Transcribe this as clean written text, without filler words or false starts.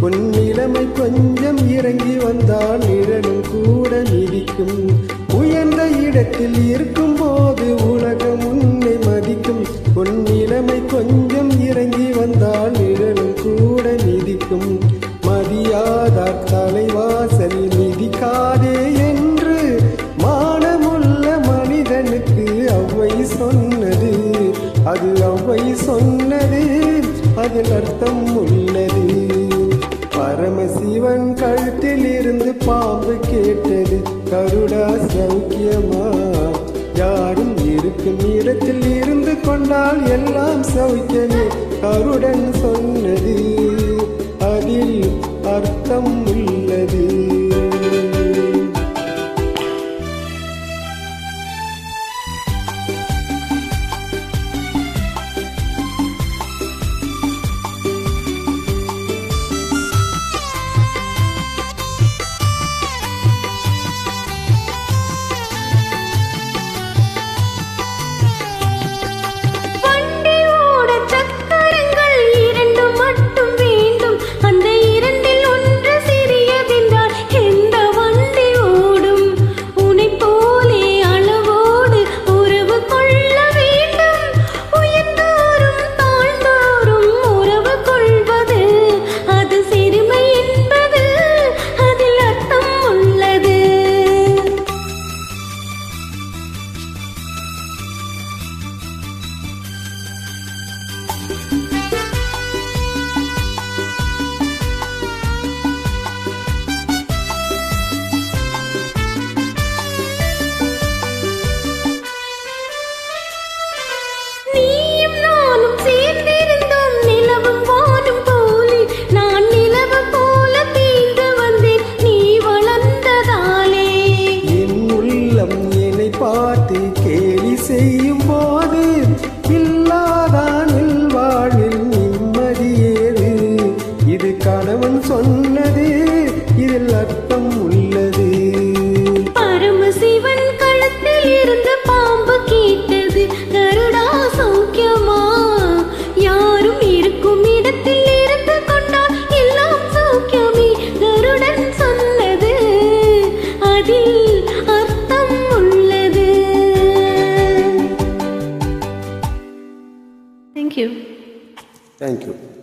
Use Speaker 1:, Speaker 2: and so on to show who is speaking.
Speaker 1: பொன்னிலைமை கொஞ்சம் இறங்கி வந்தால் நிழலும் கூட மிதிக்கும். உயர்ந்த இடத்தில் இருக்கும் போது உலகம் உன்னை மதிக்கும். பொன்னிலைமை கொஞ்சம் இறங்கி வந்தால் நிழலும் கூட மிதிக்கும். மதியாதார் தலைவாசல் மிதிக்காதே என்று மானமுள்ள மனிதனுக்கு அவ்வை சொன்னது. அது அவ்வை சொன்னது, அதில் அர்த்தம் உள்ளது. பரமசிவன் கழுத்தில் இருந்து பாம்பு கேட்டது, கருடா சௌக்கியமா? யாரும் இருக்கும் இடத்தில் இருந்து கொண்டால் எல்லாம் சௌக்கியமே. கருடன் சொன்னது, அதில் அர்த்தம் உள்ளது. பார்த்து கேலி செய்யும் போது இல்லாதானில் வாழ்வில் நிம்மதியேது. இது கணவன் சொன்னது, இதில் அர்த்தம் உள்ளது.
Speaker 2: பரமசிவன் கழுத்தில் இருந்து பாம்பு கேட்டது, கருடா சௌக்கியமா? யாரும் இருக்கும் இடத்தில் இருந்து கொண்டால் எல்லாம் சௌக்கியமே. கருடன் சொன்னது, அதில் அர்த்தம் உள்ளது. Thank you.
Speaker 1: Thank you.